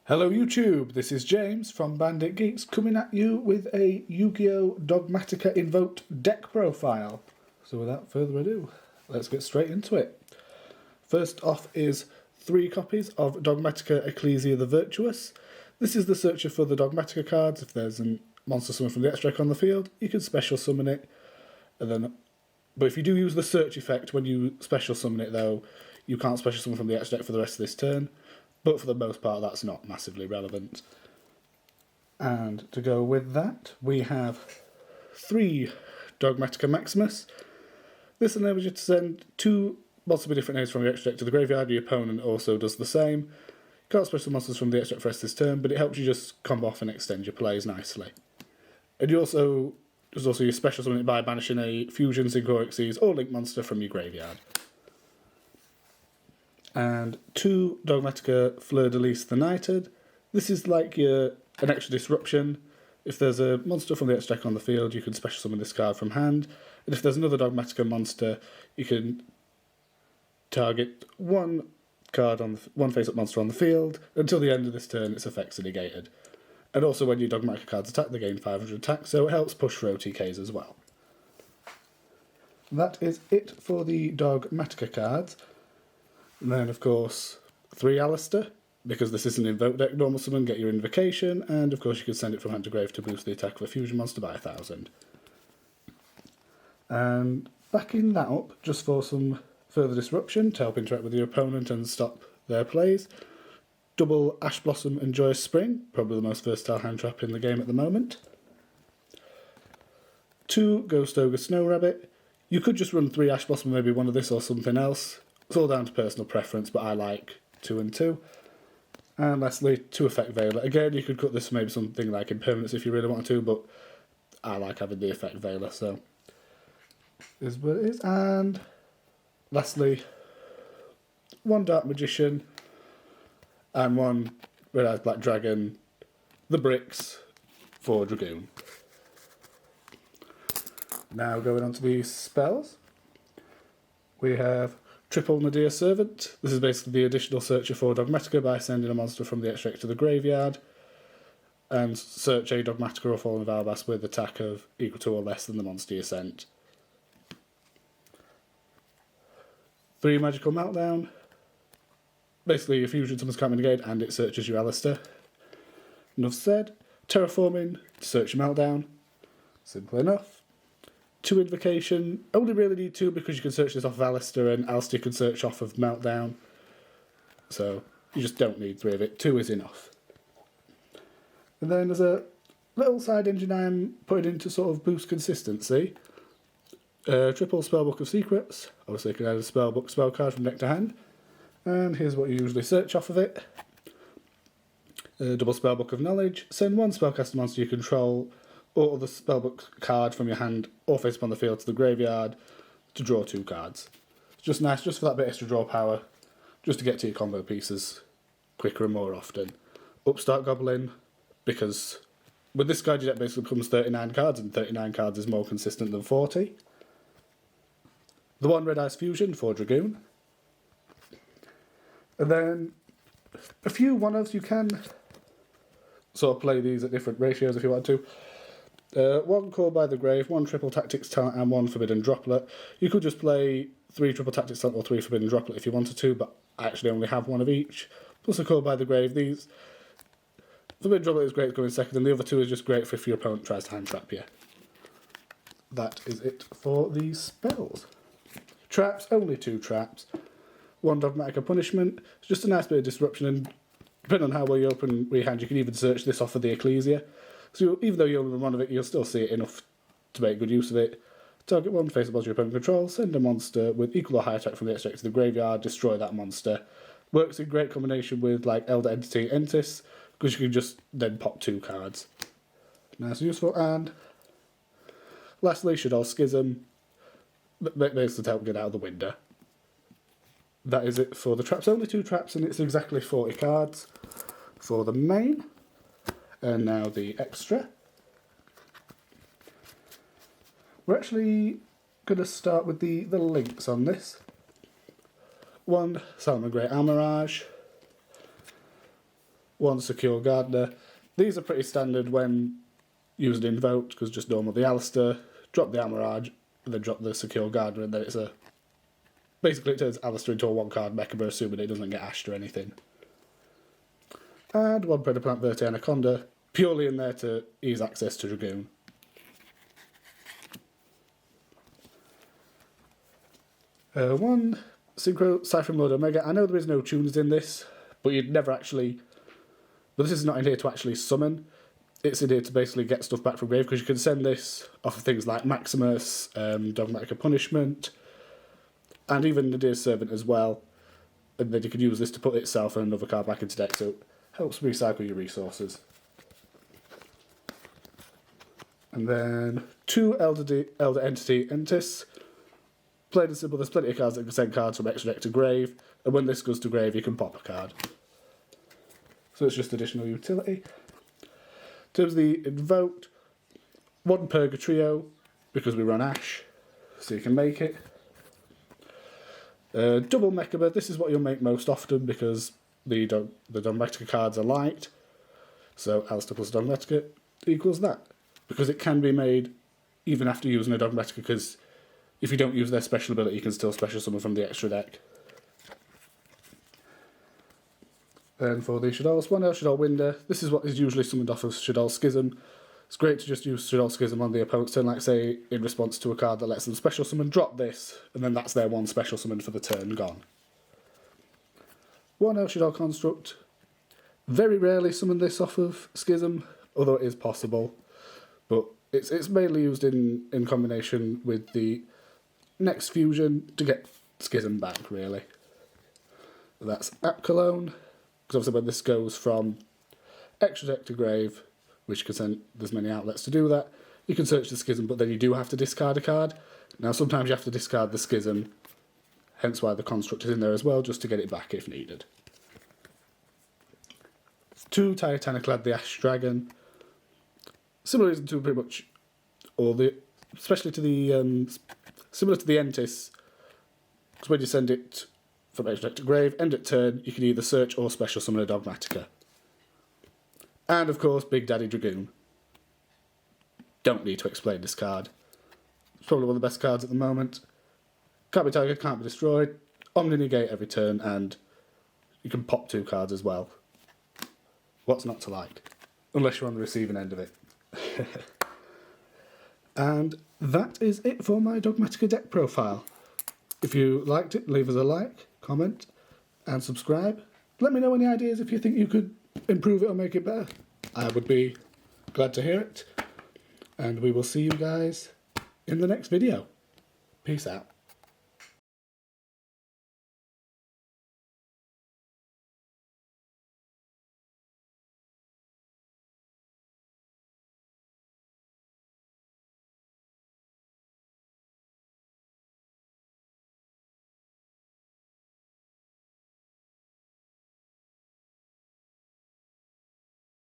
Hello YouTube, this is James from Bandit Geeks coming at you with a Yu-Gi-Oh! Dogmatika Invoked deck profile. So without further ado, let's get straight into it. First off is 3 copies of Dogmatika Ecclesia the Virtuous. This is the searcher for the Dogmatika cards. If there's a monster summon from the extra on the field, you can special summon it. But if you do use the search effect when you special summon it though, you can't special summon from the extra deck for the rest of this turn. But for the most part, that's not massively relevant. And to go with that, we have 3 Dogmatika Maximus. This enables you to send 2 possibly different names from your extra deck to the graveyard. Your opponent also does the same. You can't special monsters from the extra deck for the rest of this turn, but it helps you just combo off and extend your plays nicely. And there's also your special summon it by banishing a Fusion, Synchro Xyz or Link monster from your graveyard. And 2 Dogmatika Fleur-de-Lis the Knighted. This is like an extra disruption. If there's a monster from the extra deck on the field, you can special summon this card from hand. And if there's another Dogmatika monster, you can target one face-up monster on the field. Until the end of this turn, its effects are negated. And also when your Dogmatika cards attack, they gain 500 attack, so it helps push for OTKs as well. That is it for the Dogmatika cards. And then, of course, 3 Alistair, because this is an invoke deck, normal summon, get your invocation, and of course you can send it from hand to grave to boost the attack of a fusion monster by 1,000. And backing that up, just for some further disruption, to help interact with your opponent and stop their plays, double Ash Blossom and Joyous Spring, probably the most versatile hand trap in the game at the moment. 2 Ghost Ogre Snow Rabbit. You could just run 3 Ash Blossom, maybe one of this or something else. It's all down to personal preference, but I like 2 and 2. And lastly, 2 Effect Veiler. Again, you could cut this for maybe something like Impermanence if you really wanted to, but I like having the Effect Veiler, so is what it is. And lastly, 1 Dark Magician and 1 Red Eyes Black Dragon, the bricks for Dragoon. Now going on to the spells, we have Triple Nadir Servant. This is basically the additional searcher for Dogmatika by sending a monster from the extra deck to the graveyard and search a Dogmatika or Fallen Valbas with attack of equal to or less than the monster you sent. 3 Magical Meltdown. Basically your fusion summons can't be negated and it searches your Alistair. Enough said. Terraforming to search your Meltdown. Simple enough. 2 Invocation, only really need 2 because you can search this off of Alistair and Alistair can search off of Meltdown. So you just don't need 3 of it, 2 is enough. And then there's a little side engine I am putting in to sort of boost consistency. Triple Spellbook of Secrets, obviously you can add a spellbook spell card from deck to hand. And here's what you usually search off of it. Double Spellbook of Knowledge, send 1 spellcaster monster you control or the spellbook card from your hand or face upon the field to the graveyard to draw 2 cards. It's just nice, just for that bit extra draw power, just to get to your combo pieces quicker and more often. Upstart Goblin, because with this card your deck basically becomes 39 cards, and 39 cards is more consistent than 40. The 1 Red Eyes Fusion for Dragoon. And then a few one-offs. You can sort of play these at different ratios if you want to. 1 Call by the Grave, 1 Triple Tactics Talent and 1 Forbidden Droplet. You could just play 3 Triple Tactics Talent or 3 Forbidden Droplet if you wanted to, but I actually only have 1 of each. Plus a Call by the Grave. These Forbidden Droplet is great to go in second, and the other 2 is just great for if your opponent tries to hand trap you. That is it for these spells. Traps, only 2 traps. 1 Dogmatika Punishment. It's just a nice bit of disruption, and depending on how well you open your hand, you can even search this off of the Ecclesia. So even though you only run 1 of it, you'll still see it enough to make good use of it. Target 1 face up your opponent control, send a monster with equal or higher attack from the extra deck to the graveyard, destroy that monster. Works in great combination with like Elder Entity Entis, because you can just then pop 2 cards. Nice and useful. And lastly, Shadow Schism, basically to help get out of the window. That is it for the traps. Only 2 traps, and it's exactly 40 cards for the main. And now the extra. We're actually going to start with the links on this. 1 Salamangreat Amirage, one Secure Gardener. These are pretty standard when used invoked, because just normal the Alistair, drop the Amaraj, and then drop the Secure Gardener, and then it's a... Basically it turns Alistair into a one-card Mechaba, assuming it doesn't get ashed or anything. And one Predaplant Verte Anaconda, purely in there to ease access to Dragoon. One Synchro Siphon Mode Omega. I know there is no tunes in this, but you'd never actually... But this is not in here to actually summon. It's in here to basically get stuff back from grave, because you can send this off of things like Maximus, Dogmatika Punishment, and even Nadir's Servant as well. And then you can use this to put itself and another card back into deck, so it helps recycle your resources. And then two Elder Entity Entis. Plain and simple, there's plenty of cards that can send cards from extra deck to grave, and when this goes to grave, you can pop a card. So it's just additional utility. In terms of the invoked, one Purgatrio, because we run Ash, so you can make it. Double Mechaba, this is what you'll make most often, because the Dogmatika cards are light, so Alistair plus Dogmatika equals that. Because it can be made even after using a Dogmatika, because if you don't use their special ability, you can still special summon from the extra deck. Then for the Shadow's one, Shadow's Winder. This is what is usually summoned off of Shadow's Schism. It's great to just use Shadow's Schism on the opponent's turn, like say, in response to a card that lets them special summon, drop this, and then that's their one special summon for the turn gone. One El Shadow Construct. Very rarely summon this off of Schism, although it is possible. But it's mainly used in combination with the next fusion to get Schism back, really. That's App Cologne, because obviously when this goes from extra deck to grave, which can send, there's many outlets to do that, you can search the Schism, but then you do have to discard a card. Now sometimes you have to discard the Schism, hence why the Construct is in there as well, just to get it back if needed. Two Titaniclad the Ash Dragon. Similar reason to pretty much all the, especially to the, similar to the Entis, because when you send it from extra deck to grave, end at turn, you can either search or special summon a Dogmatika. And of course, Big Daddy Dragoon. Don't need to explain this card. It's probably one of the best cards at the moment. Can't be targeted, can't be destroyed. Omni negate every turn, and you can pop two cards as well. What's not to like? Unless you're on the receiving end of it. And that is it for my Dogmatika deck profile. If you liked it, leave us a like, comment, and subscribe. Let me know any ideas if you think you could improve it or make it better. I would be glad to hear it. And we will see you guys in the next video. Peace out.